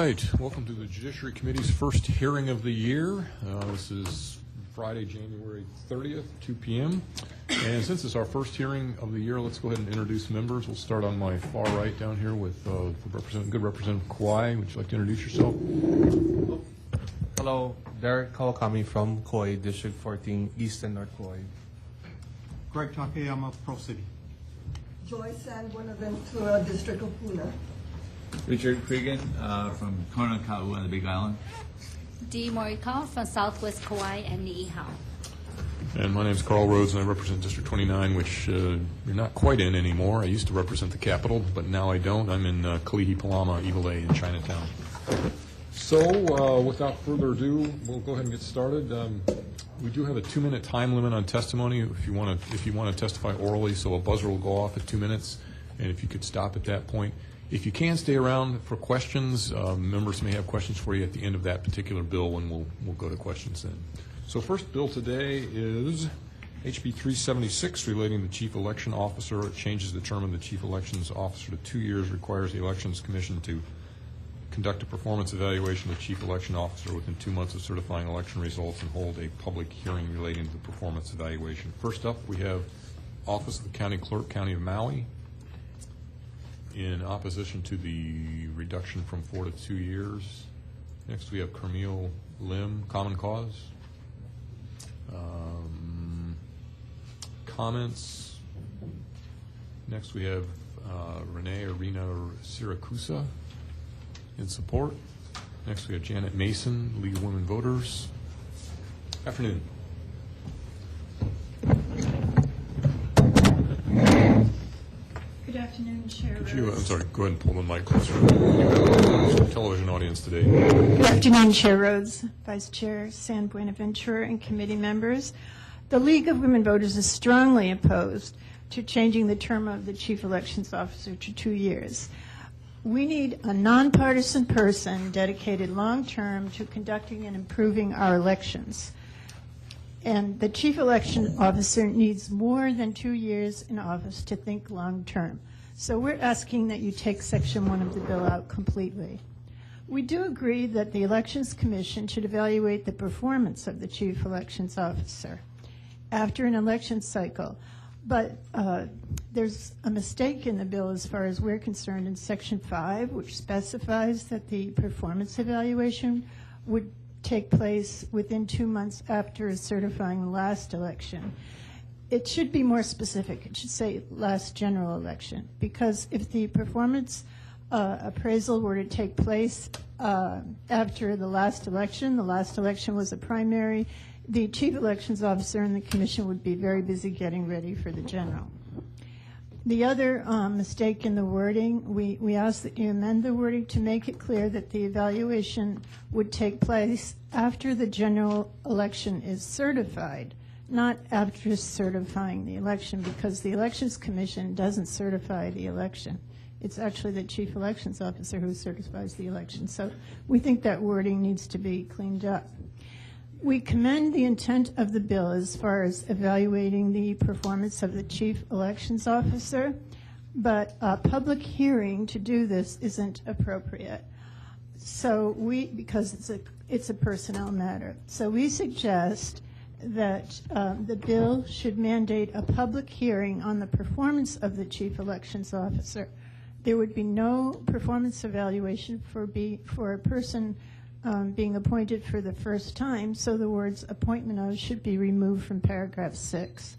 right, welcome to the Judiciary Committee's first hearing of the year. This is Friday, January 30th, 2 p.m. And since it's our first hearing of the year, let's go ahead and introduce members. We'll start on my far right down here with good Representative Kauai. Would you like to introduce yourself? Hello, Derek Kawakami from Kauai, District 14, East and North Kauai. Greg Takeyama, Pro City. Joy San Buenaventura, District of Puna. Richard Cregan from Kona Kau on the Big Island. Dee Morikawa from Southwest Kauai and Niihau. And my name is Carl Rhodes, and I represent District 29, which you're not quite in anymore. I used to represent the capital, but now I don't. I'm in Kalihi Palama, Iwilei in Chinatown. So without further ado, we'll go ahead and get started. We do have a 2-minute time limit on testimony if you want to testify orally, so a buzzer will go off at 2 minutes, and if you could stop at that point. If you can stay around for questions, members may have questions for you at the end of that particular bill, and we'll go to questions then. So first bill today is HB 376 relating to the Chief Election Officer. It changes the term of the Chief Elections Officer to 2 years, requires the Elections Commission to conduct a performance evaluation of the Chief Election Officer within 2 months of certifying election results and hold a public hearing relating to the performance evaluation. First up, we have Office of the County Clerk, County of Maui. In opposition to the reduction from 4 to 2 years. Next we have Carmel Lim, Common Cause. Comments. Next we have Renee Arena Siracusa in support. Next we have Janet Mason, League of Women Voters. Afternoon. Good afternoon, Chair Rhodes. I'm sorry, go ahead and pull the mic closer. You have a television audience today. Good afternoon, Chair Rhodes, Vice Chair San Buenaventura, and committee members. The League of Women Voters is strongly opposed to changing the term of the Chief Elections Officer to 2 years. We need a nonpartisan person dedicated long-term to conducting and improving our elections. And the Chief Election Officer needs more than 2 years in office to think long-term. So we're asking that you take Section 1 of the bill out completely. We do agree that the Elections Commission should evaluate the performance of the Chief Elections Officer after an election cycle. But there's a mistake in the bill as far as we're concerned in Section 5, which specifies that the performance evaluation would take place within 2 months after certifying the last election. It should be more specific. It should say last general election, because if the performance appraisal were to take place after the last election was a primary, the Chief Elections Officer and the Commission would be very busy getting ready for the general. The other mistake in the wording, we ask that you amend the wording to make it clear that the evaluation would take place after the general election is certified, not after certifying the election, because the Elections Commission doesn't certify the election. It's actually the Chief Elections Officer who certifies the election. So we think that wording needs to be cleaned up. We commend the intent of the bill as far as evaluating the performance of the Chief Elections Officer, but a public hearing to do this isn't appropriate. So because it's a personnel matter. So we suggest that the bill should mandate a public hearing on the performance of the Chief Elections Officer. There would be no performance evaluation for a person being appointed for the first time, so the words appointment of should be removed from paragraph 6.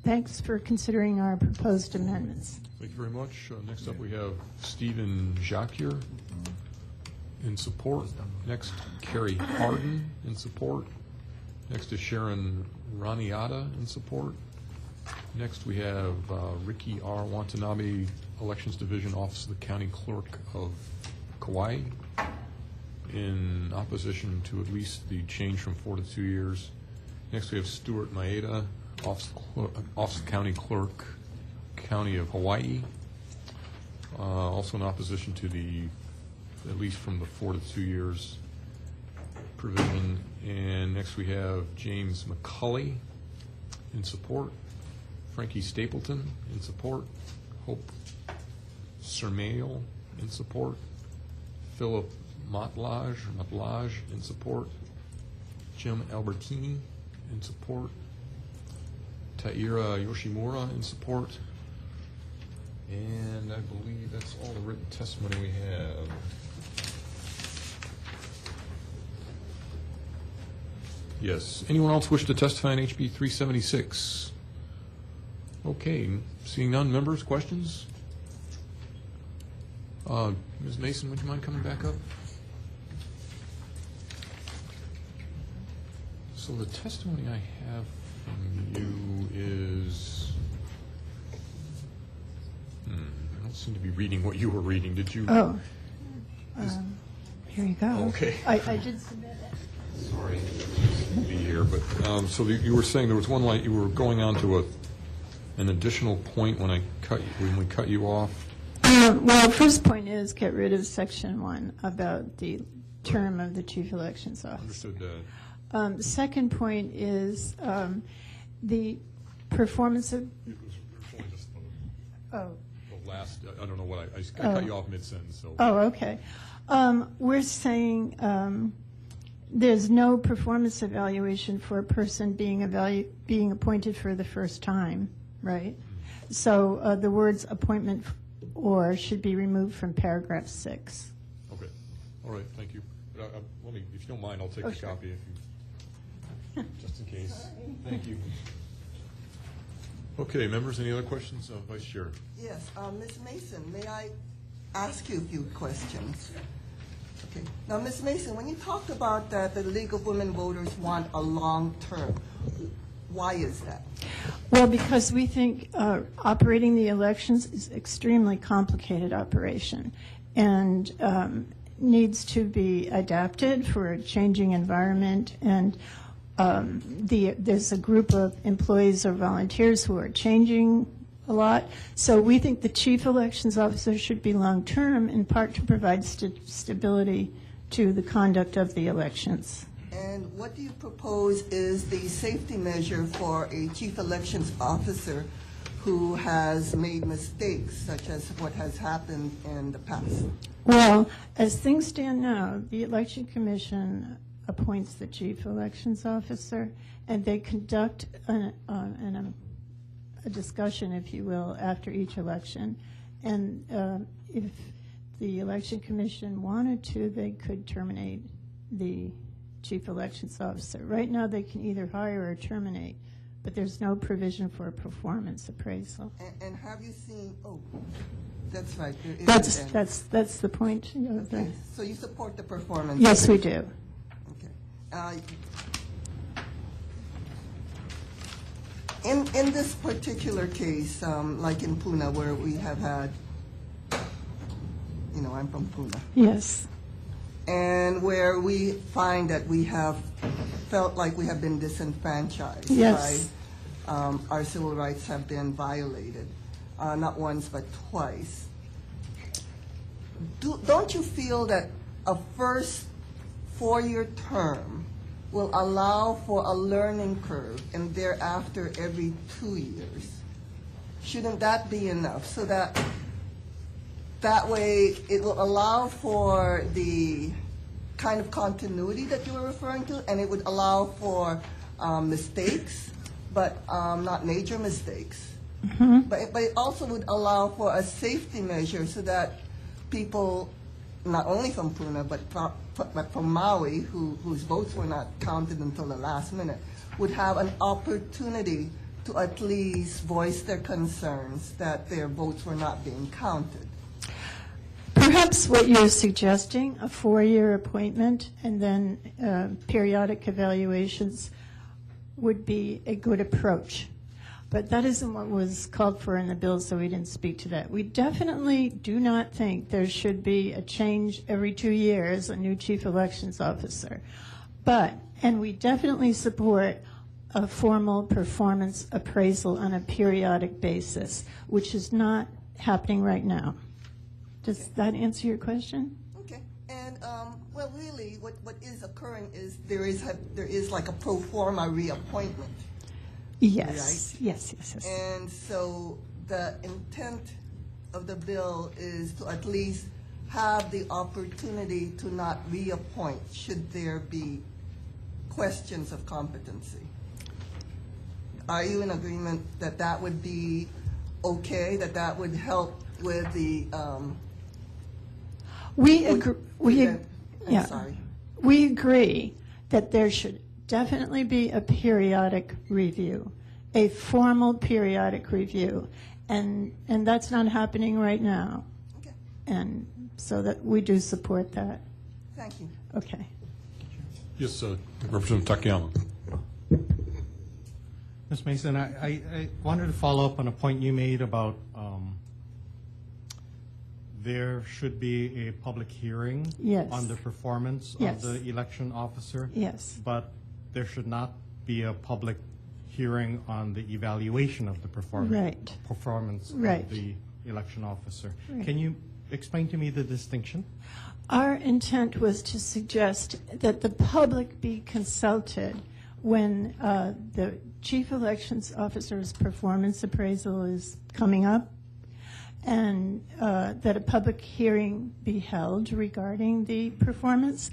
Thanks for considering our proposed amendments. Thank you very much. Next up we have Stephen Jacquier in support. Next, Carrie Harden in support. Next is Sharon Raniata in support. Next we have Ricky R. Watanabe, Elections Division, Office of the County Clerk of Kauai, in opposition to at least the change from 4 to 2 years. Next we have Stuart Maeda, Office of County Clerk, County of Hawaii, also in opposition to the at least from the 4 to 2 years provision. And next we have James McCulley in support, Frankie Stapleton in support, Hope Sermail in support, Philip Matlaj in support. Jim Albertini in support. Taira Yoshimura in support. And I believe that's all the written testimony we have. Yes. Anyone else wish to testify on HB 376? Okay. Seeing none, members, questions? Ms. Mason, would you mind coming back up? So the testimony I have from you is, I don't seem to be reading what you were reading. Did you? Oh, here you go. Okay. I did submit it. Sorry, to be here, but so you were saying there was one line, you were going on to an additional point when we cut you off. Well, first point is get rid of section 1 about the term of the chief elections officer. Understood that. The second point is the performance of. Oh. The last, I don't know what I cut you off mid-sentence. So. Oh, okay. We're saying there's no performance evaluation for a person being appointed for the first time, right? So the words appointment or should be removed from paragraph 6. Okay. All right. Thank you. Let me, if you don't mind, I'll take the sure. copy if you, just in case. Thank you. Okay, members, any other questions? Vice Chair. Yes, Ms. Mason, may I ask you a few questions? Okay. Now, Ms. Mason, when you talked about that the League of Women Voters want a long term, why is that? Well, because we think operating the elections is extremely complicated operation and needs to be adapted for a changing environment. And there's a group of employees or volunteers who are changing a lot. So we think the chief elections officer should be long-term, in part to provide stability to the conduct of the elections. And what do you propose is the safety measure for a chief elections officer who has made mistakes, such as what has happened in the past? Well, as things stand now, the Election Commission appoints the chief elections officer, and they conduct a discussion, if you will, after each election. And if the Election Commission wanted to, they could terminate the chief elections officer. Right now, they can either hire or terminate, but there's no provision for a performance appraisal. And have you seen? Oh, that's right. There is That's the point. Okay. So you support the performance? Yes, we do. Okay. In this particular case, like in Pune, where we have had, I'm from Pune. Yes. And where we find that we have felt like we have been disenfranchised. Yes. By, our civil rights have been violated, not once but twice. Don't you feel that a first 4-year term will allow for a learning curve and thereafter every 2 years? Shouldn't that be enough so that way it will allow for the kind of continuity that you were referring to, and it would allow for mistakes, but not major mistakes. Mm-hmm. But it also would allow for a safety measure so that people, not only from Pune, but from Maui, whose votes were not counted until the last minute, would have an opportunity to at least voice their concerns that their votes were not being counted. Perhaps what you're suggesting, a 4-year appointment and then periodic evaluations, would be a good approach. But that isn't what was called for in the bill, so we didn't speak to that. We definitely do not think there should be a change every 2 years, a new chief elections officer. And we definitely support a formal performance appraisal on a periodic basis, which is not happening right now. Does that answer your question? Okay. And well, really, what is occurring is there is like a pro forma reappointment. Yes. Right? Yes. And so the intent of the bill is to at least have the opportunity to not reappoint should there be questions of competency. Are you in agreement that that would be okay, that that would help with the, We would agree. prevent- I'm Yeah. sorry. We agree that there should definitely be a periodic review, a formal periodic review, and that's not happening right now. Okay, And so that we do support that. thank you. Okay. Yes, Representative Takayama. Ms. Mason, I wanted to follow up on a point you made about there should be a public hearing Yes. on the performance Yes. of the election officer. Yes. But there should not be a public hearing on the evaluation of the performance Right. of the election officer. Right. Can you explain to me the distinction? Our intent was to suggest that the public be consulted when the chief elections officer's performance appraisal is coming up, and that a public hearing be held regarding the performance.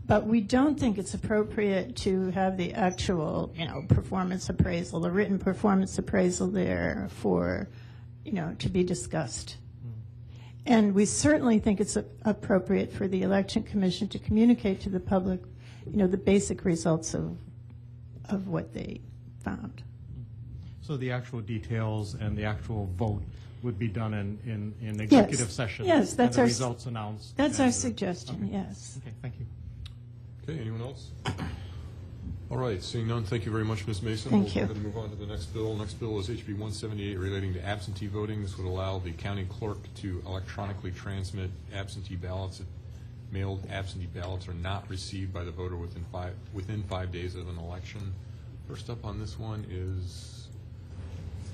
But we don't think it's appropriate to have the actual, performance appraisal, the written performance appraisal there for, to be discussed. And we certainly think it's appropriate for the Election Commission to communicate to the public, the basic results of what they found. So the actual details and the actual vote would be done in executive session? Yes, that's and our the results announced? That's and our the- suggestion, okay. yes. Okay, thank you. Okay, anyone else? All right, seeing none, thank you very much, Ms. Mason. Thank We'll you. go ahead and move on to the next bill. Next bill is HB 178 relating to absentee voting. This would allow the county clerk to electronically transmit absentee ballots if mailed absentee ballots are not received by the voter within 5 days of an election. First up on this one is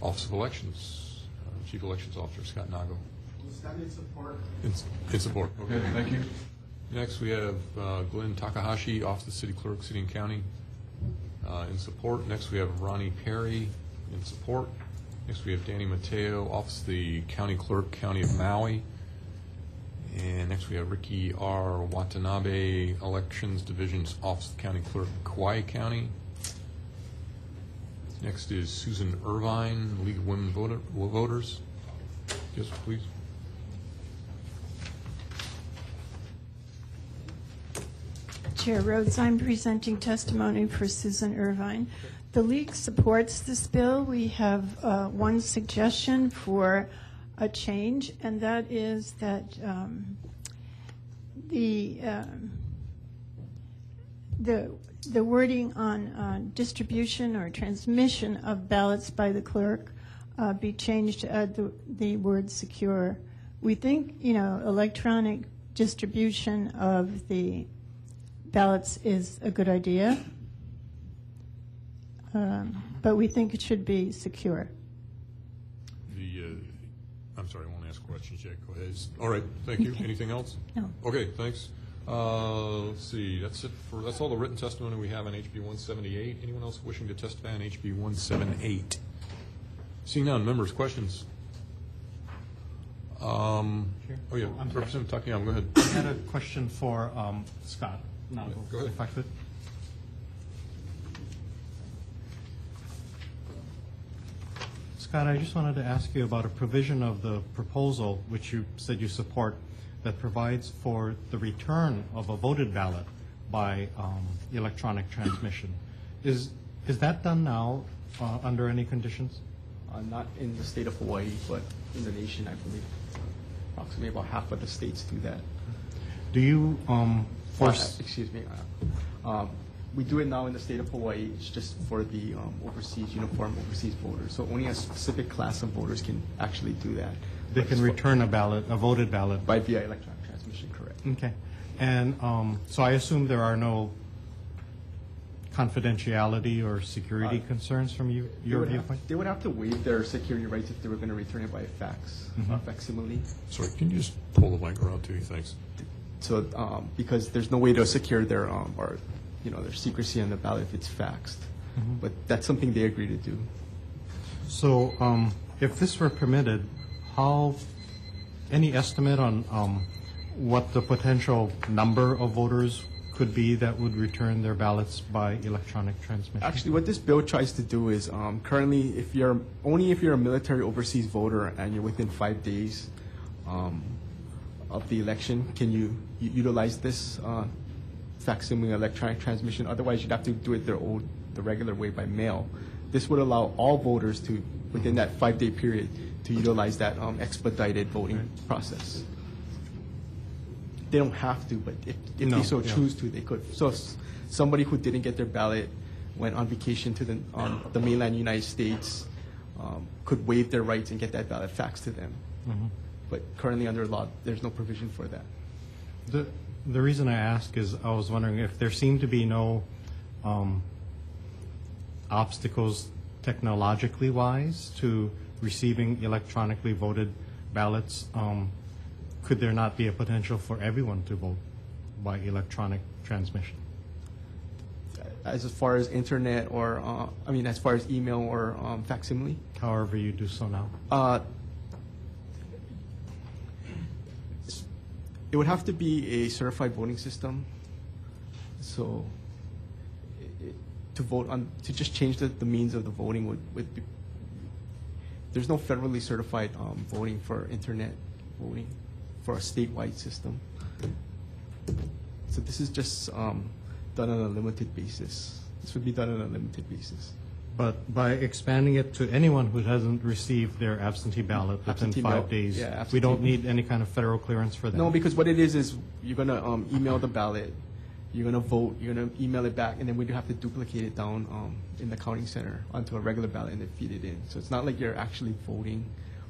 Office of Elections, Chief Elections Officer Scott Nago. In support. In support. Okay, thank you. Next, we have Glenn Takahashi, Office of the City Clerk, City and County, in support. Next, we have Ronnie Perry, in support. Next, we have Danny Mateo, Office of the County Clerk, County of Maui. And next, we have Ricky R. Watanabe, Elections Division's Office of the County Clerk, Kauai County. Next is Susan Irvine, League of Women Voters. Yes, please. Chair Rhodes, I'm presenting testimony for Susan Irvine. The League supports this bill. We have one suggestion for a change, and that is that the wording on distribution or transmission of ballots by the clerk be changed to add the word secure. We think, electronic distribution of the ballots is a good idea, but we think it should be secure. I'm sorry, I won't ask questions yet. Go ahead. All right, thank you. Okay. Anything else? No. Okay, thanks. Let's see. That's all the written testimony we have on HB 178. Anyone else wishing to testify on HB 178? Seeing none, members, questions? Oh yeah, I'm sorry. Representative Takayama, go ahead. I had a question for Scott. No, Go ahead. if I could. Scott, I just wanted to ask you about a provision of the proposal, which you said you support, that provides for the return of a voted ballot by electronic transmission. Is that done now under any conditions? Not in the state of Hawaii, but in the nation, I believe. Approximately about half of the states do that. Do you force? Excuse me. We do it now in the state of Hawaii. It's just for the uniform overseas voters. So only a specific class of voters can actually do that. They But can it's return a ballot, a voted ballot. by via electronic transmission, correct? Okay. And so I assume there are no confidentiality or security concerns from your viewpoint? They would have to waive their security rights if they were going to return it by fax, facsimile. Sorry, can you just pull the mic around to you? Thanks. So because there's no way to secure their their secrecy on the ballot if it's faxed. But that's something they agree to do. So if this were permitted, any estimate on what the potential number of voters could be that would return their ballots by electronic transmission? Actually, what this bill tries to do is currently, if you're a military overseas voter and you're within 5 days of the election, can you utilize this facsimile electronic transmission? Otherwise, you'd have to do it the regular way by mail. This would allow all voters to, within that 5-day period, to utilize that expedited voting process. They don't have to, but if No, they so yeah. choose to, they could. So somebody who didn't get their ballot, went on vacation to the mainland United States, could waive their rights and get that ballot faxed to them. But currently under law, there's no provision for that. The reason I ask is I was wondering if there seem to be no obstacles technologically wise to receiving electronically voted ballots. Could there not be a potential for everyone to vote by electronic transmission? As far as internet or, as far as email or facsimile? However you do so now. It would have to be a certified voting system. So to just change the means of the voting would be, there's no federally certified voting for internet voting for a statewide system. So this is just done on a limited basis. This would be done on a limited basis. But by expanding it to anyone who hasn't received their absentee ballot within Absentee 5 ballot, days, yeah, we absentee. don't need any kind of federal clearance for that? No, because what it is you're going to email the ballot, you're going to vote, you're going to email it back, and then we do have to duplicate it down in the counting center onto a regular ballot and then feed it in. So it's not like you're actually voting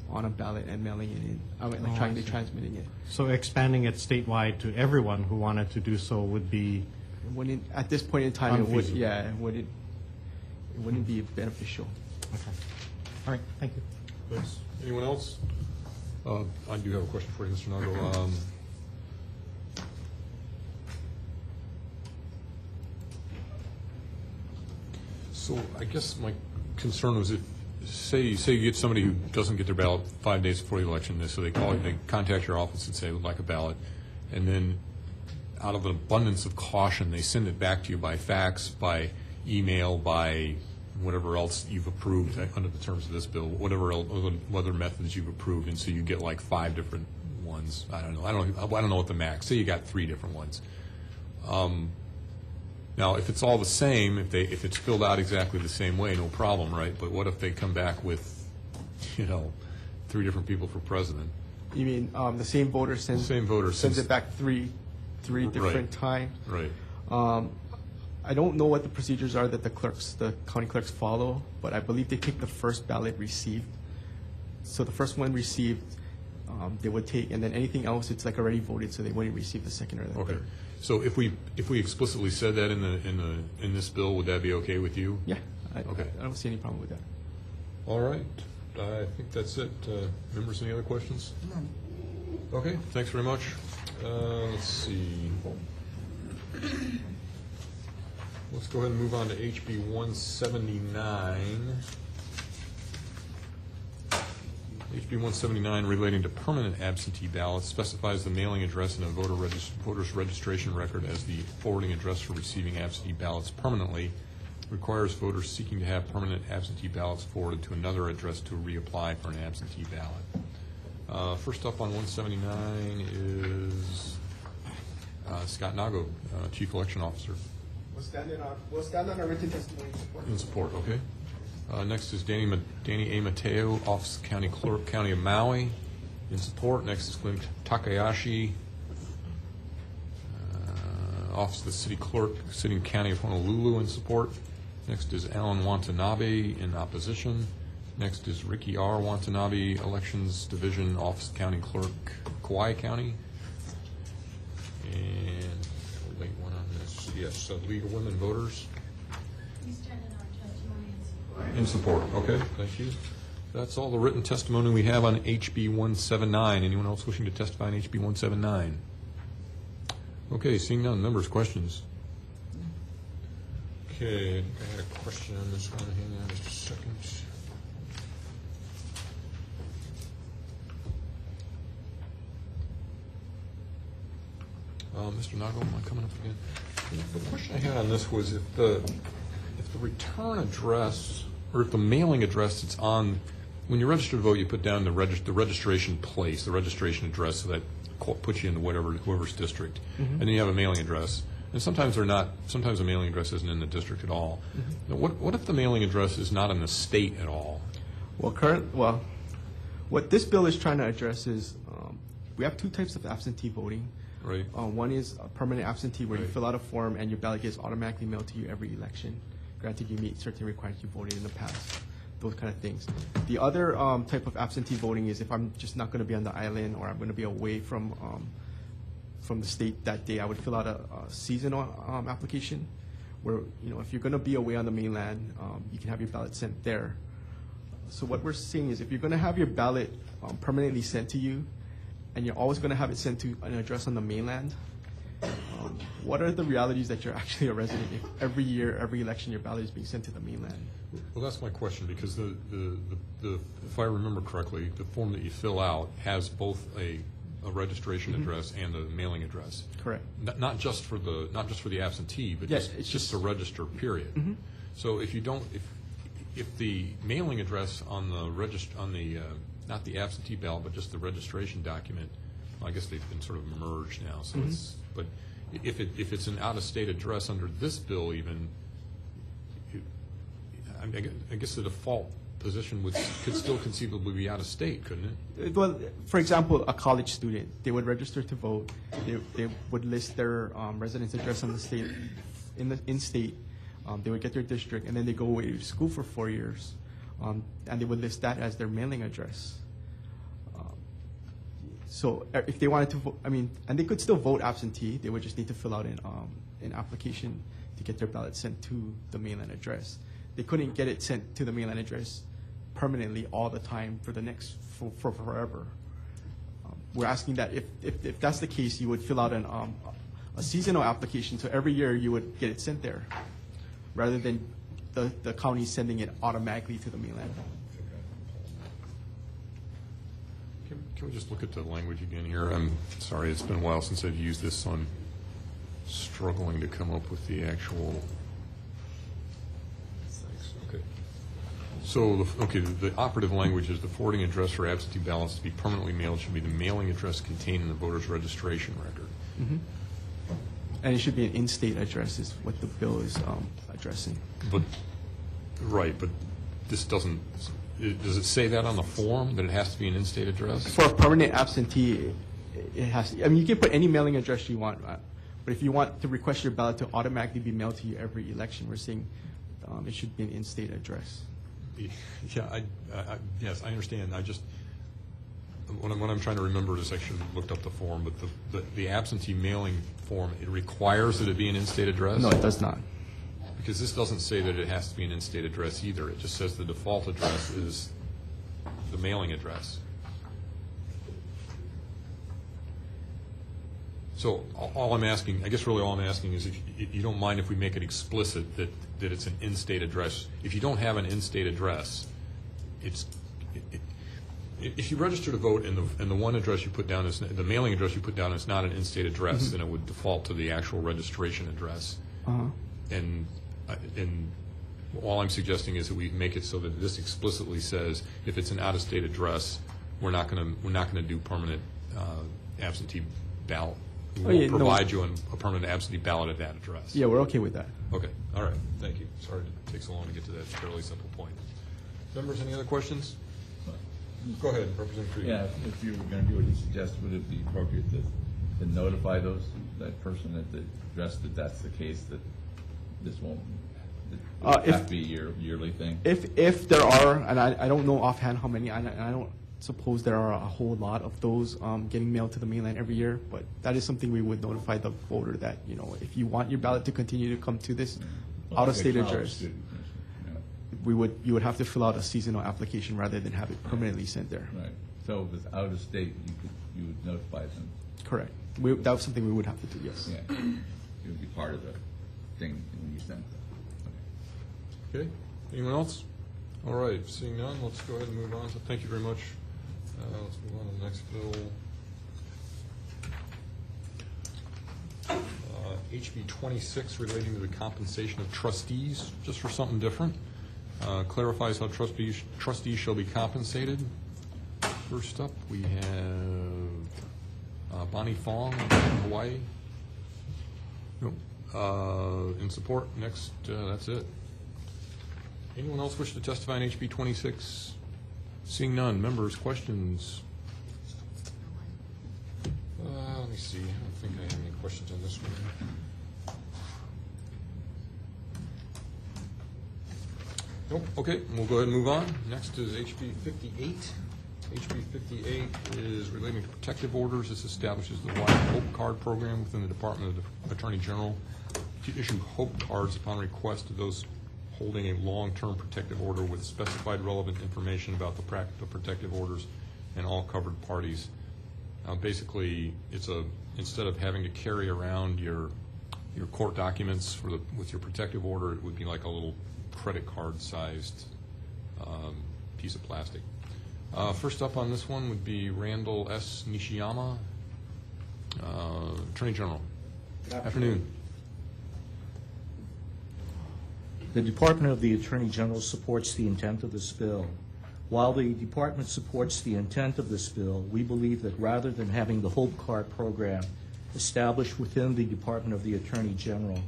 on a ballot and mailing it in, electronically transmitting it. So expanding it statewide to everyone who wanted to do so would be At this point in time, unfeasible. it wouldn't be beneficial. Okay. All right, thank you. Thanks. Anyone else? I do have a question for you, Mr. Nago. So I guess my concern was if, say you get somebody who doesn't get their ballot 5 days before the election, so they call you, they contact your office and say, would like a ballot, and then out of an abundance of caution, they send it back to you by fax, by email, by whatever else you've approved under the terms of this bill, whatever other methods you've approved, and so you get like 5 different ones. I don't know what the max. Say you got 3 different ones. Now, if it's all the same, if it's filled out exactly the same way, no problem, right? But what if they come back with, 3 different people for president? You mean the same voter sends it back three different times? Right. I don't know what the procedures are that the county clerks follow, but I believe they take the first ballot received. So the first one received, they would take, and then anything else, it's like already voted, so they wouldn't receive the second or the Okay. third. So if we explicitly said that in this bill, would that be okay with you? Yeah, Okay. I don't see any problem with that. All right. I think that's it. Members, any other questions? None. Okay, thanks very much. Let's see. Let's go ahead and move on to HB 179. HB 179 relating to permanent absentee ballots specifies the mailing address in a voter's registration record as the forwarding address for receiving absentee ballots permanently, requires voters seeking to have permanent absentee ballots forwarded to another address to reapply for an absentee ballot. First up on 179 is Scott Nago, Chief Election Officer. We'll stand on our written testimony. In support, okay. Next is Danny A. Mateo, Office of County Clerk, County of Maui, in support. Next is Glenn Takayashi, Office of the City Clerk, City and County of Honolulu, in support. Next is Alan Watanabe, in opposition. Next is Ricky R. Watanabe, Elections Division, Office of County Clerk, Kauai County. And a late one on this, yes, League of Women Voters. In support, okay, thank you. That's all the written testimony we have on HB 179. Anyone else wishing to testify on HB 179? Okay, seeing none. Members, questions? Okay, I think I had a question on this one. Hang on just a second. Mr. Nago, am I coming up again? The question I had on this was if the return address, or if the mailing address that's on, when you register to vote, you put down the registration place, the registration address, so that puts you into whoever's district. And then you have a mailing address. And sometimes they're not, sometimes the mailing address isn't in the district at all. Now, what if the mailing address is not in the state at all? Well, what this bill is trying to address is, we have two types of absentee voting. Right. One is a permanent absentee, where you fill out a form and your ballot gets automatically mailed to you every election. Granted, you meet certain requirements, you voted in the past, those kind of things. The other type of absentee voting is if I'm just not going to be on the island, or I'm going to be away from the state that day, I would fill out a seasonal application, where, you know, if you're going to be away on the mainland, you can have your ballot sent there. So what we're saying is, if you're going to have your ballot permanently sent to you, and you're always going to have it sent to an address on the mainland, what are the realities that you're actually a resident if every year, every election, your ballot is being sent to the mainland? Well, that's my question, because if I remember correctly, the form that you fill out has both a registration address and a mailing address. Correct. Not just for the absentee, but Yes, just, it's just to register, period. So if you don't, if the mailing address on the not the absentee ballot, but just the registration document, well, I guess they've been sort of merged now. So it's, but if it's an out-of-state address under this bill, even, I guess the default position could still conceivably be out of state, couldn't it? Well, for example, a college student, they would register to vote. They would list their residence address on the state, in state. They would get their district, and then they go away to school for 4 years, and they would list that as their mailing address. So if they wanted to vote, and they could still vote absentee. They would just need to fill out an application to get their ballot sent to the mainland address. They couldn't get it sent to the mainland address permanently all the time for forever. We're asking that if that's the case, you would fill out a seasonal application, so every year you would get it sent there, rather than the county sending it automatically to the mainland. Can we just look at the language again here? I'm sorry, it's been a while since I've used this, so I'm struggling to come up with the actual. Okay. So, the operative language is the forwarding address for absentee ballots to be permanently mailed should be the mailing address contained in the voter's registration record. And it should be an in-state address is what the bill is addressing. But this doesn't, does it say that on the form, that it has to be an in-state address? For a permanent absentee, it has to, you can put any mailing address you want, but if you want to request your ballot to automatically be mailed to you every election, we're saying it should be an in-state address. Yeah, yes, I understand. I just, what I'm trying to remember is I should have looked up the form, but the absentee mailing form, it requires that it be an in-state address? No, it does not. Because this doesn't say that it has to be an in-state address either. It just says the default address is the mailing address. So all I'm asking, I guess really all I'm asking is if you don't mind if we make it explicit that it's an in-state address. If you don't have an in-state address, if you register to vote and the one address you put down is, the mailing address you put down is not an in-state address, then it would default to the actual registration address. And all I'm suggesting is that we make it so that this explicitly says if it's an out-of-state address, we're not going to do permanent absentee ballot. We will provide you a permanent absentee ballot at that address. Yeah, we're okay with that. Okay, all right, thank you. Sorry it takes so long to get to that fairly simple point. Members, any other questions? Go ahead, Representative Creed. Yeah, if you were going to do what you suggest, would it be appropriate to notify that person at the address that that's the case, that this won't have to be a yearly thing? If there are, and I don't know offhand how many, and I don't suppose there are a whole lot of those getting mailed to the mainland every year, but that is something we would notify the voter that, if you want your ballot to continue to come to this out-of-state address, you would have to fill out a seasonal application rather than have it permanently sent there. Right. So if it's out of state, you would notify them. Correct. That was something we would have to do. Yes. Yeah. It would be part of the thing when you send them. Okay. Anyone else? All right. Seeing none, let's go ahead and move on. So thank you very much. Let's move on to the next bill. HB 26 relating to the compensation of trustees, just for something different. Clarifies how trustees shall be compensated. First up, we have Bonnie Fong from Hawaii. Nope. In support. Next, that's it. Anyone else wish to testify on HB 26? Seeing none. Members, questions? Let me see. I don't think I have any questions on this one. Nope. Okay, we'll go ahead and move on. Next is HB 58. HB 58 is relating to protective orders. This establishes the Hawaii Hope Card program within the Department of the Attorney General to issue Hope Cards upon request to those holding a long-term protective order with specified relevant information about the protective orders and all covered parties. Basically, it's instead of having to carry around your court documents with your protective order, it would be like a little credit card sized piece of plastic. First up on this one would be Randall S. Nishiyama, Attorney General. Good afternoon. The Department of the Attorney General supports the intent of this bill. While the Department supports the intent of this bill, we believe that rather than having the Hope Card program established within the Department of the Attorney General,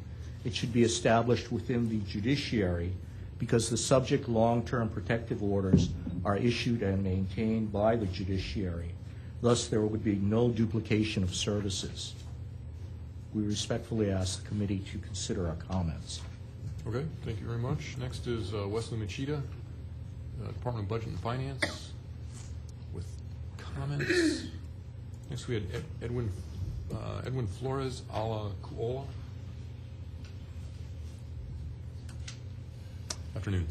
it should be established within the judiciary, because the subject long-term protective orders are issued and maintained by the judiciary. Thus, there would be no duplication of services. We respectfully ask the committee to consider our comments. Okay, thank you very much. Next is Wesley Machida, Department of Budget and Finance, with comments. Next we had Edwin Flores Ala Kuola. Afternoon.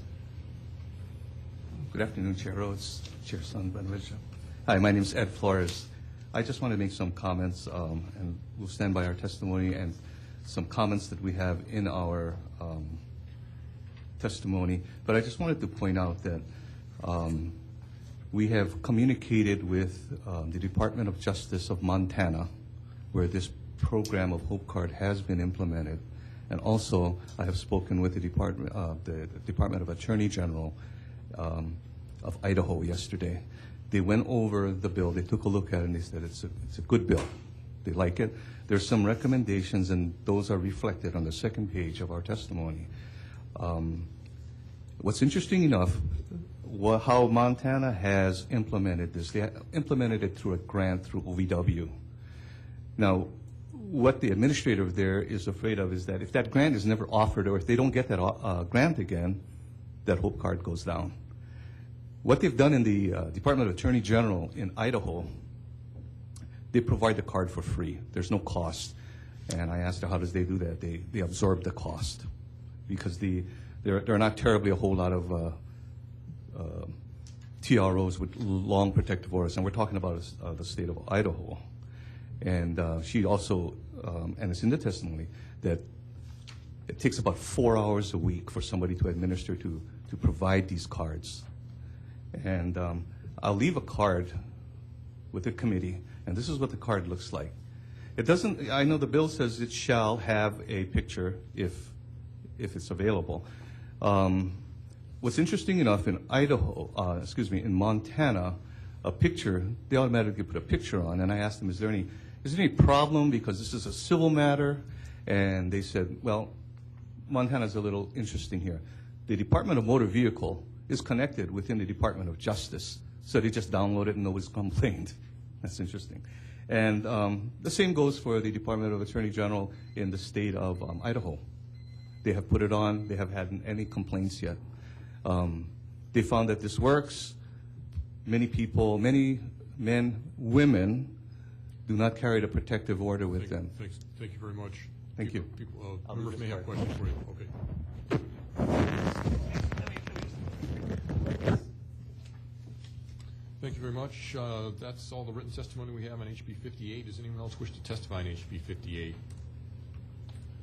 Good afternoon, Chair Rhodes, Chair Son Benridge. Hi, my name is Ed Flores. I just want to make some comments, and we'll stand by our testimony and some comments that we have in our testimony. But I just wanted to point out that we have communicated with the Department of Justice of Montana, where this program of Hope Card has been implemented. And also, I have spoken with the Department of Attorney General of Idaho yesterday. They went over the bill. They took a look at it, and they said it's a good bill. They like it. There's some recommendations, and those are reflected on the second page of our testimony. What's interesting enough, how Montana has implemented this, they implemented it through a grant through OVW. Now, what the administrator there is afraid of is that if that grant is never offered, or if they don't get that grant again, that Hope Card goes down. What they've done in the Department of Attorney General in Idaho, they provide the card for free. There's no cost. And I asked her, how does they do that? They absorb the cost, because there are not terribly a whole lot of TROs with long protective orders, and we're talking about the state of Idaho. And she also, and it's in the testimony, that it takes about 4 hours a week for somebody to administer to provide these cards. And I'll leave a card with the committee, and this is what the card looks like. It doesn't, I know the bill says it shall have a picture if it's available. What's interesting enough, in Idaho, in Montana, a picture, they automatically put a picture on, and I asked them, is there any problem because this is a civil matter? And they said, well, Montana's a little interesting here. The Department of Motor Vehicle is connected within the Department of Justice, so they just download it and nobody's complained. That's interesting. And the same goes for the Department of Attorney General in the state of Idaho. They have put it on. They have had any complaints yet. They found that this works. Many people, many men, women, do not carry the protective order with them. Thank you very much. Thank you. Members may have questions for you. Okay. Thank you very much. That's all the written testimony we have on HB 58. Does anyone else wish to testify on HB 58?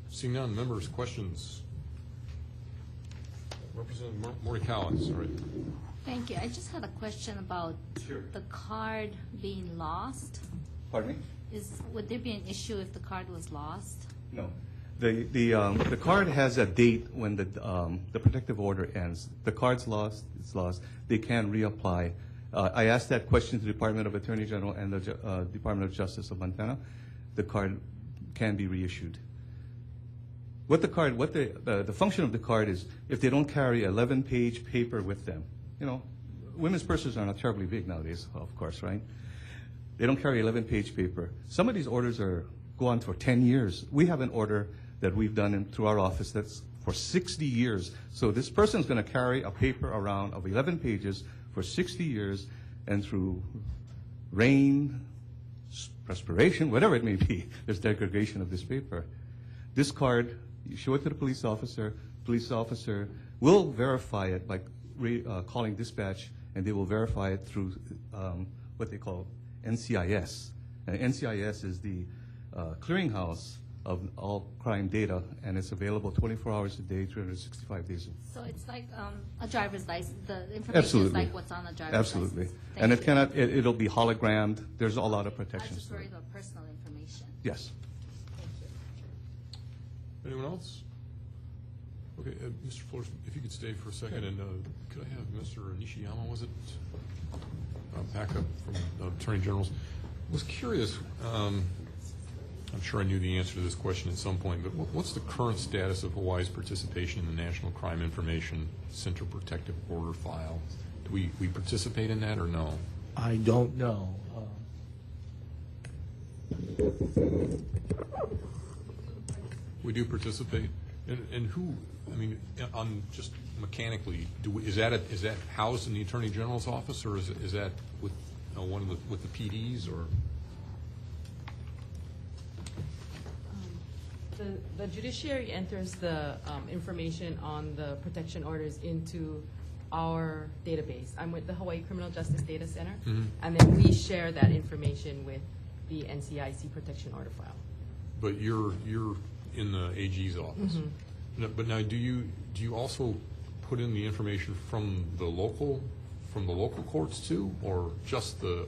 Seeing none, members, questions? Representative Morikawa, sorry. Thank you. I just had a question about the card being lost. Pardon me? Would there be an issue if the card was lost? No. The card has a date when the protective order ends. The card's lost, it's lost. They can reapply. I asked that question to the Department of Attorney General and the Department of Justice of Montana. The card can be reissued. The function of the card is if they don't carry 11-page paper with them. You know, women's purses are not terribly big nowadays, of course, right? They don't carry 11-page paper. Some of these orders go on for 10 years. We have an order that we've done through our office that's for 60 years. So this person's going to carry a paper around of 11 pages for 60 years, and through rain, perspiration, whatever it may be, there's degradation of this paper. This card, you show it to the police officer will verify it by calling dispatch, and they will verify it through what they call NCIS. And NCIS is the clearinghouse of all crime data, and it's available 24 hours a day, 365 days. So it's like a driver's license. The information Absolutely. is like what's on a driver's Absolutely. license. And Thank it you. cannot. It'll be hologrammed. There's a lot of I was protections. just worried about personal information. Yes. Thank you. Anyone else? Okay, Mr. Flores, if you could stay for a second, and could I have Mr. Nishiyama, was it, back up from Attorney General's? Was curious, I'm sure I knew the answer to this question at some point, but what's the current status of Hawaii's participation in the National Crime Information Center Protective Order file? Do we participate in that or no? I don't know. We do participate, and who? I mean, on just mechanically, is that housed in the Attorney General's office, or is that with one of with the PDs, or? The judiciary enters the information on the protection orders into our database. I'm with the Hawaii Criminal Justice Data Center, and then we share that information with the NCIC protection order file. But you're in the AG's office. No, but now, do you also put in the information from the local courts too, or just the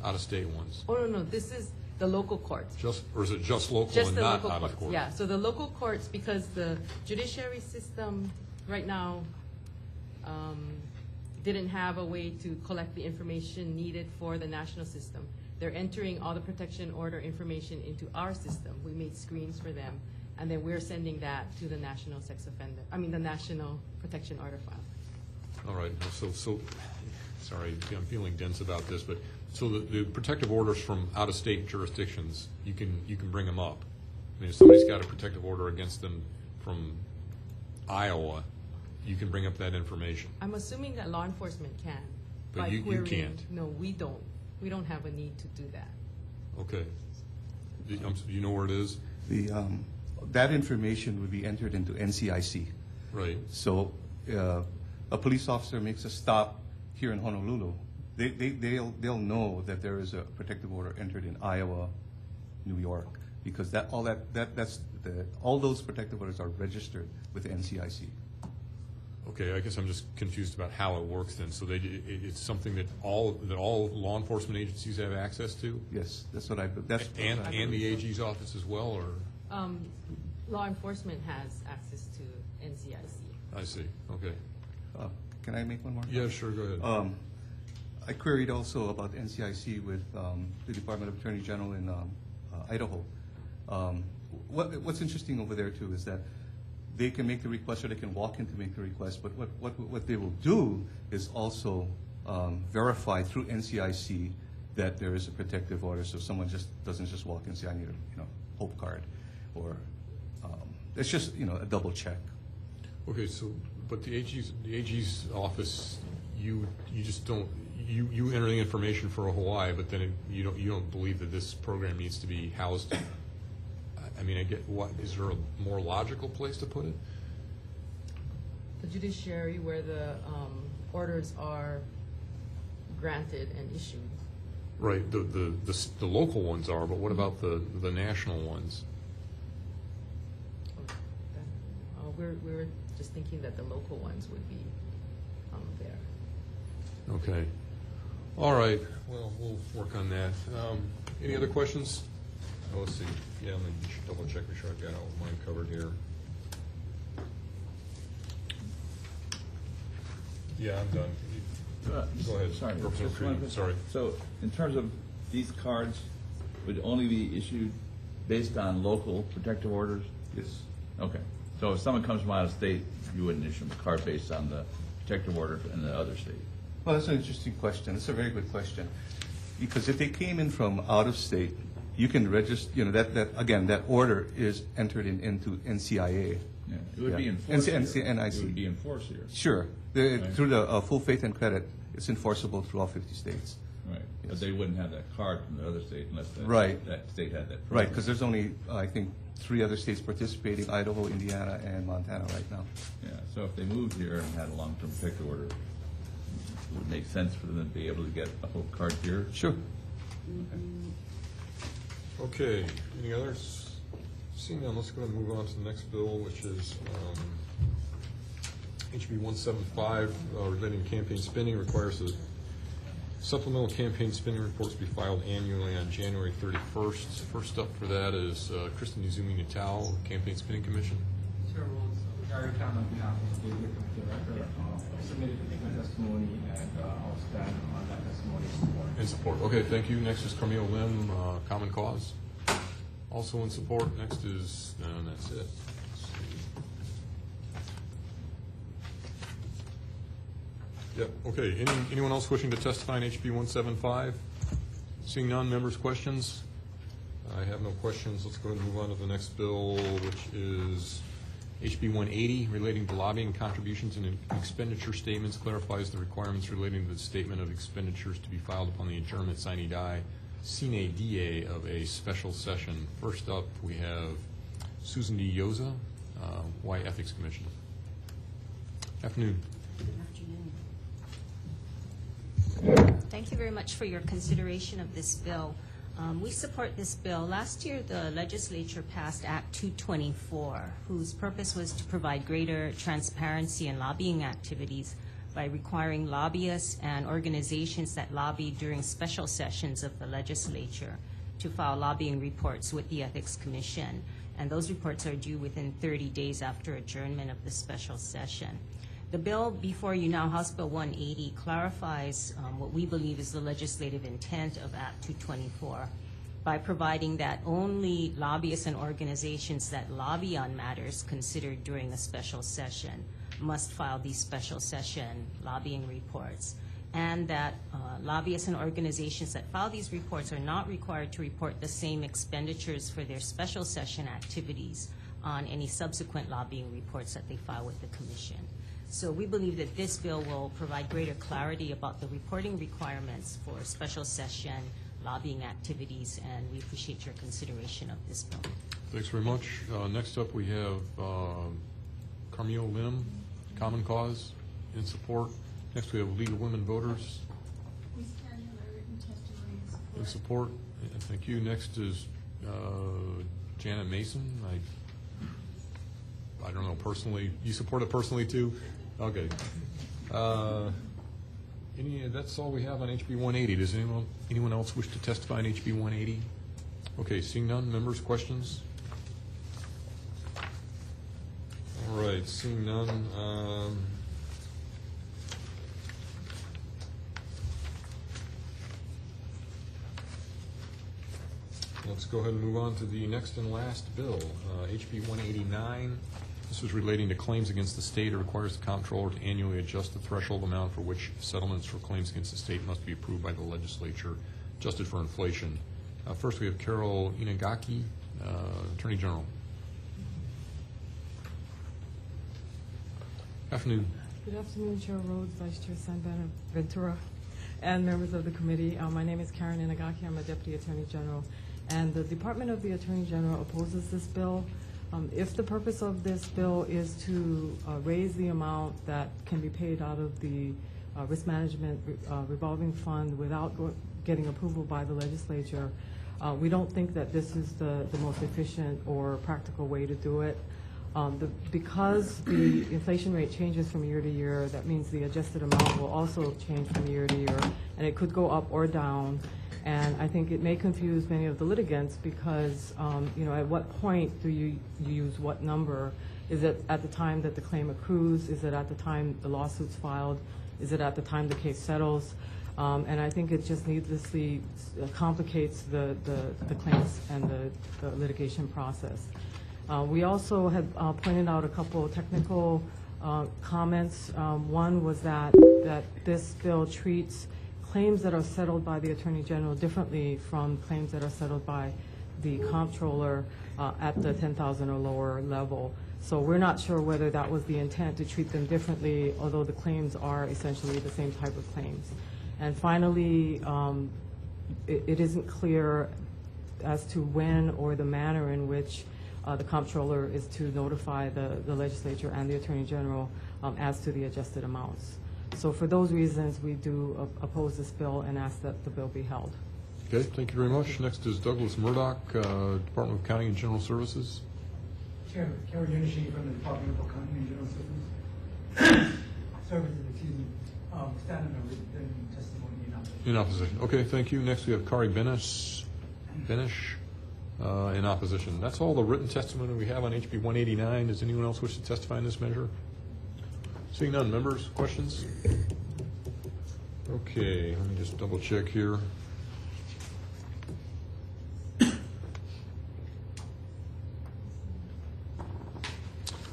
out-of-state ones? Oh no, this is the local courts. Or is it just local Just and the not local out of courts. court? Yeah, so the local courts, because the judiciary system right now didn't have a way to collect the information needed for the national system. They're entering all the protection order information into our system. We made screens for them, and then we're sending that to the national the national protection order file. All right. So sorry, I'm feeling dense about this, but so the protective orders from out-of-state jurisdictions, you can bring them up. I mean, if somebody's got a protective order against them from Iowa, you can bring up that information. I'm assuming that law enforcement can. But by you querying. can't. No, we don't. We don't have a need to do that. Okay. Do you know where it is? That information would be entered into NCIC. Right. So a police officer makes a stop here in Honolulu, they'll know that there is a protective order entered in Iowa, New York, because all those protective orders are registered with the NCIC. Okay, I guess I'm just confused about how it works then. So it's something that all law enforcement agencies have access to? Yes, and the AG's office as well, or? Law enforcement has access to NCIC. I see. Okay. Can I make one more? Yeah, sure. Go ahead. I queried also about NCIC with the Department of Attorney General in Idaho. What's interesting over there too is that they can make the request or they can walk in to make the request, but what they will do is also verify through NCIC that there is a protective order, so someone doesn't just walk in and say, I need a hope card, or it's just a double check. Okay, so but the AG's office, you just don't you enter the information for Hawaii, but then you don't believe that this program needs to be housed. I mean, is there a more logical place to put it? The judiciary, where the orders are granted and issued. Right. The local ones are, but what about the national ones? We were just thinking that the local ones would be there. Okay. All right. Well, we'll work on that. Any other questions? Oh, let's see. Yeah, let me just double check, make sure I've got all of mine covered here. Yeah, I'm done. Go ahead. Sorry. Representative just one Creedy, quick- sorry. So in terms of these cards, would only be issued based on local protective orders? Yes. Okay. So if someone comes from out of state, you wouldn't issue them a card based on the protective order in the other state? Well, that's an interesting question. It's a very good question. Because if they came in from out of state, you can register, you know, that order is entered into NCIA. Yeah. It would be Yeah. enforced here. NIC. It would be enforced here. Sure. Right. Through the full faith and credit, it's enforceable through all 50 states. Right. But Yes. they wouldn't have that card from the other state unless Right. that state had that. Right, because there's only, I think, 3 other states participating, Idaho, Indiana, and Montana right now. Yeah, so if they moved here and had a long-term protective order, would it make sense for them to be able to get a whole card here? Sure. Okay, any others? Seeing none, let's go ahead and move on to the next bill, which is HB 175, relating to campaign spending, requires the supplemental campaign spending reports be filed annually on January 31st. First up for that is Kristen Izumi Natal, Campaign Spending Commission. Chair Rhodes, Gary Khan on behalf of the Committee Director, submitted the testimony, and I'll stand on that testimony support. In support. Okay, thank you. Next is Carmel Lim, Common Cause. Also in support. Next is, and that's it. Yep, okay. Anyone else wishing to testify on HB 175? Seeing none, members' questions? I have no questions. Let's go ahead and move on to the next bill, which is HB 180, relating to lobbying contributions and expenditure statements, clarifies the requirements relating to the statement of expenditures to be filed upon the adjournment sine die of a special session. First up, we have Susan D. Yoza, Hawaii Ethics Commission. Afternoon. Thank you very much for your consideration of this bill. We support this bill. Last year, the legislature passed Act 224, whose purpose was to provide greater transparency in lobbying activities by requiring lobbyists and organizations that lobby during special sessions of the legislature to file lobbying reports with the Ethics Commission. And those reports are due within 30 days after adjournment of the special session. The bill before you now, House Bill 180, clarifies what we believe is the legislative intent of Act 224 by providing that only lobbyists and organizations that lobby on matters considered during a special session must file these special session lobbying reports, and that lobbyists and organizations that file these reports are not required to report the same expenditures for their special session activities on any subsequent lobbying reports that they file with the Commission. So we believe that this bill will provide greater clarity about the reporting requirements for special session lobbying activities, and we appreciate your consideration of this bill. Thanks very much. Next up, we have Carmel Lim, Common Cause, in support. Next, we have League of Women Voters. We stand on our written testimony In support. Yeah, thank you. Next is Janet Mason. I don't know personally. You support it personally too? Okay. That's all we have on HB 180. Does anyone else wish to testify on HB 180? Okay, seeing none, members, questions? All right, seeing none. Let's go ahead and move on to the next and last bill, HB 189. This is relating to claims against the state. It requires the comptroller to annually adjust the threshold amount for which settlements for claims against the state must be approved by the legislature, adjusted for inflation. First, we have Carol Inagaki, Attorney General. Afternoon. Good afternoon, Chair Rhodes, Vice Chair Ventura, and members of the committee. My name is Karen Inagaki. I'm a Deputy Attorney General, and the Department of the Attorney General opposes this bill. If the purpose of this bill is to raise the amount that can be paid out of the risk management revolving fund without getting approval by the legislature, we don't think that this is the most efficient or practical way to do it. Because the inflation rate changes from year to year, that means the adjusted amount will also change from year to year, and it could go up or down. And I think it may confuse many of the litigants because, at what point do you use what number? Is it at the time that the claim accrues? Is it at the time the lawsuit's filed? Is it at the time the case settles? And I think it just needlessly complicates the claims and the litigation process. We also had pointed out a couple of technical comments. One was that this bill treats claims that are settled by the Attorney General differently from claims that are settled by the comptroller at the 10,000 or lower level. So we're not sure whether that was the intent to treat them differently, although the claims are essentially the same type of claims. And finally, it isn't clear as to when or the manner in which the comptroller is to notify the legislature and the Attorney General as to the adjusted amounts. So for those reasons, we do oppose this bill and ask that the bill be held. Okay, thank you very much. Next is Douglas Murdoch, Department of Accounting and General Services. Chairman, Kerry Yunishi from the Department of Accounting and General Services, standing on written testimony in opposition. In opposition. Okay, thank you. Next we have Kari Benish in opposition. That's all the written testimony we have on HB 189. Does anyone else wish to testify in this measure? Seeing none. Members, questions? Okay, let me just double check here.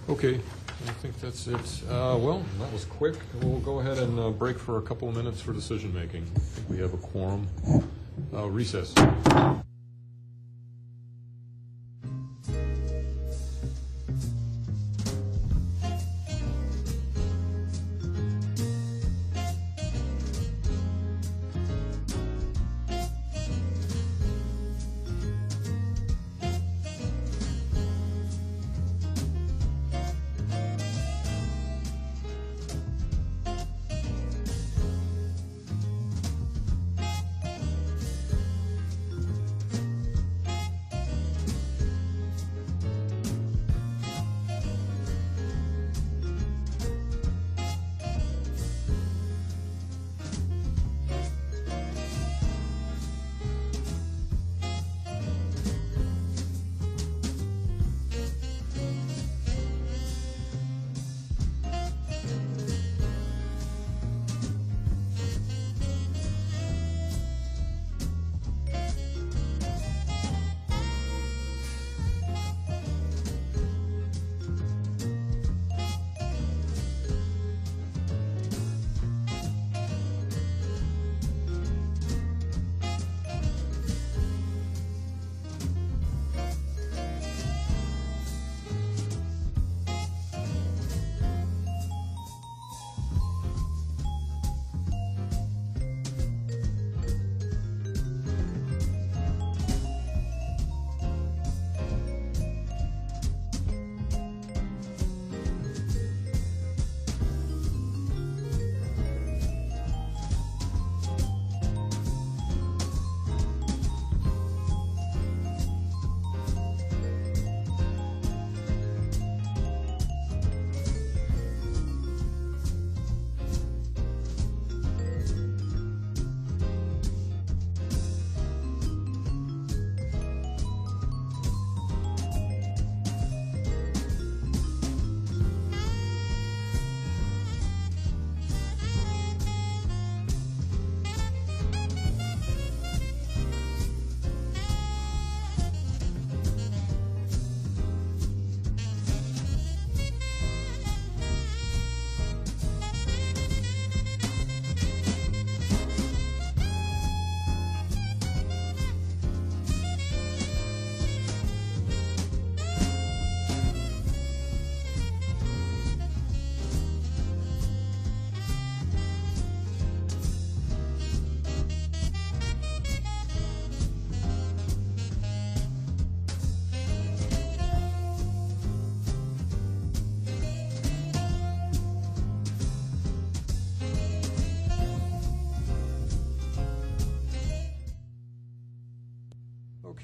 Okay, I think that's it. Well, that was quick. We'll go ahead and break for a couple of minutes for decision making. I think we have a quorum. Recess.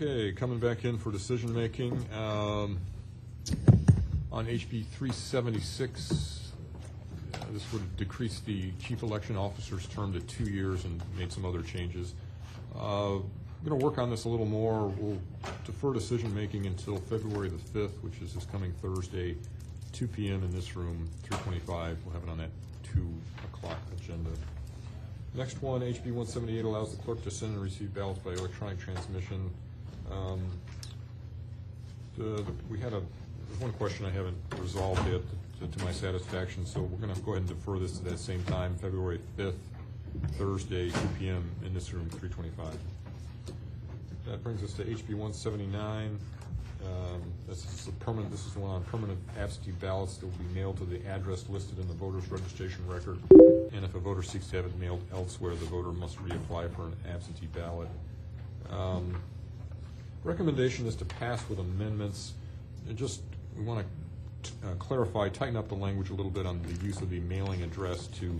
Okay, coming back in for decision making. On HB 376, this would decrease the chief election officer's term to 2 years and made some other changes. I'm going to work on this a little more. We'll defer decision-making until February the 5th, which is this coming Thursday, 2 p.m. in this room, 325. We'll have it on that 2 o'clock agenda. Next one, HB 178 allows the clerk to send and receive ballots by electronic transmission. We had one question I haven't resolved yet to my satisfaction, so we're going to go ahead and defer this to that same time, February 5th, Thursday, 2 p.m. in this room, 325. That brings us to HB 179. This is the one on permanent absentee ballots that will be mailed to the address listed in the voter's registration record. And if a voter seeks to have it mailed elsewhere, the voter must reapply for an absentee ballot. Recommendation is to pass with amendments. We want to clarify, tighten up the language a little bit on the use of the mailing address to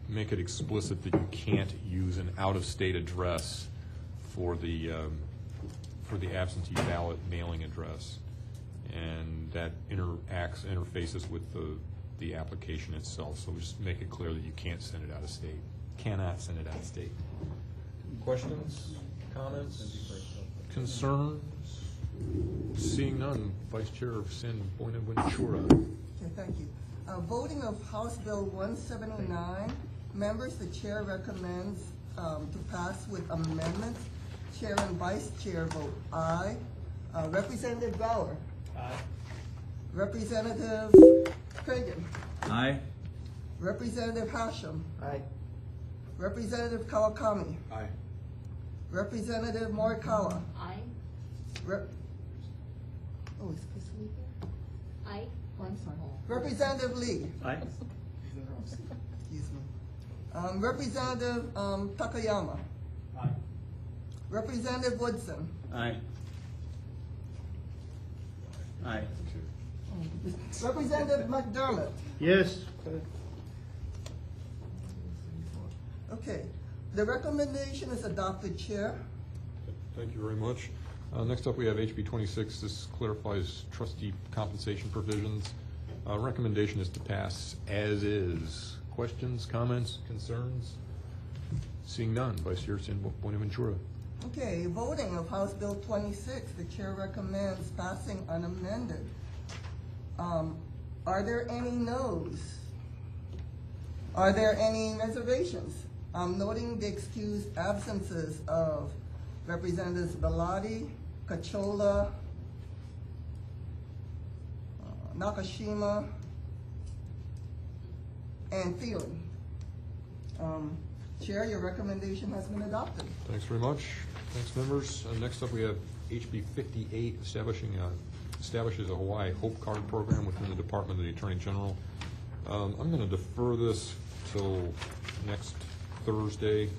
make it explicit that you can't use an out-of-state address for the absentee ballot mailing address, and that interfaces with the application itself. So we just make it clear that you can't send it out of state. Cannot send it out of state. Questions, comments, concerns? Seeing none, Vice Chair San Buenaventura. Okay, thank you. Voting of House Bill 179, members, the chair recommends to pass with amendments. Chair and Vice Chair vote aye. Representative Bauer. Aye. Representative Cragen. Aye. Representative Hashem. Aye. Representative Kawakami. Aye. Representative Morikawa. Aye. Is Chris Lee here? Aye. Oh, I'm sorry. Representative Lee. Aye. Excuse me. Representative Takayama. Aye. Representative Woodson. Aye. Aye. Representative McDermott. Yes. Okay. The recommendation is adopted, Chair. Thank you very much. Next up, we have HB 26. This clarifies trustee compensation provisions. Recommendation is to pass as is. Questions, comments, concerns? Seeing none, Vice Chair San Buenaventura. Okay, voting of House Bill 26, the chair recommends passing unamended. Are there any noes? Are there any reservations? Noting the excused absences of Representatives Bellotti, Cachola, Nakashima, and Thielen. Chair, your recommendation has been adopted. Thanks very much. Thanks, members. Next up, we have HB 58, establishes a Hawaii Hope Card program within the Department of the Attorney General. I'm going to defer this till next Thursday,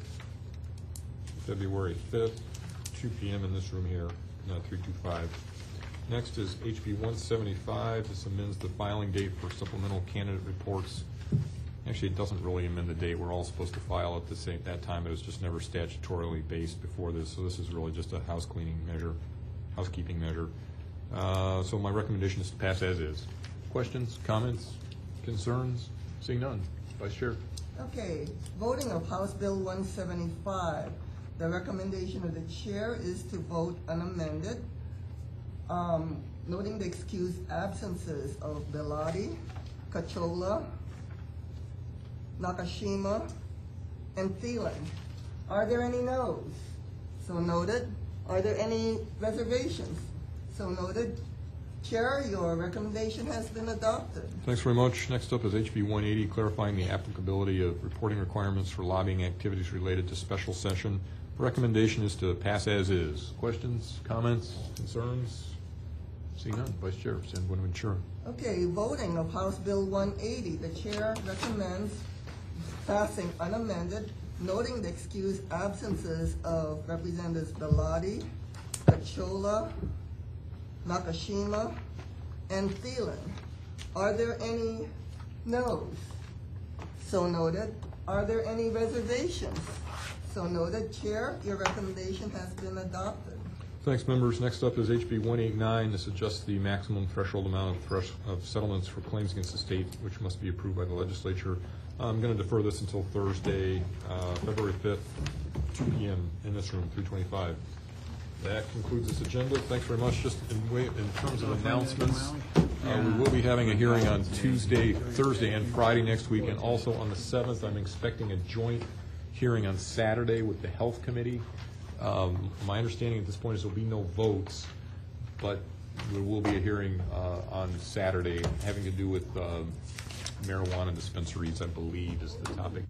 February 5th, 2 p.m. in this room here, 325. Next is HB 175. This amends the filing date for supplemental candidate reports. Actually, it doesn't really amend the date. We're all supposed to file at that time, but it's just never statutorily based before this. So this is really just a housekeeping measure. So my recommendation is to pass as is. Questions, comments, concerns? Seeing none. Vice Chair. Okay, voting of House Bill 175. The recommendation of the chair is to vote unamended. Noting the excused absences of Bellotti, Cachola, Nakashima, and Thielen. Are there any noes? So noted. Are there any reservations? So noted. Chair, your recommendation has been adopted. Thanks very much. Next up is HB 180, clarifying the applicability of reporting requirements for lobbying activities related to special session. Recommendation is to pass as is. Questions, comments, concerns? Seeing none, Vice Chair San Buenaventura. Okay, voting of House Bill 180. The chair recommends passing unamended, noting the excused absences of Representatives Bellotti, Cachola, Nakashima, and Thielen. Are there any noes? So noted. Are there any reservations? So noted. Chair, your recommendation has been adopted. Thanks, members. Next up is HB 189. This adjusts the maximum threshold amount of settlements for claims against the state, which must be approved by the legislature. I'm going to defer this until Thursday, February 5th, 2 p.m. in this room, 325. That concludes this agenda. Thanks very much. Just in terms of announcements, we will be having a hearing on Tuesday, Thursday, and Friday next week, and also on the 7th, I'm expecting a joint hearing on Saturday with the Health Committee. My understanding at this point is there will be no votes, but there will be a hearing on Saturday having to do with marijuana dispensaries, I believe, is the topic.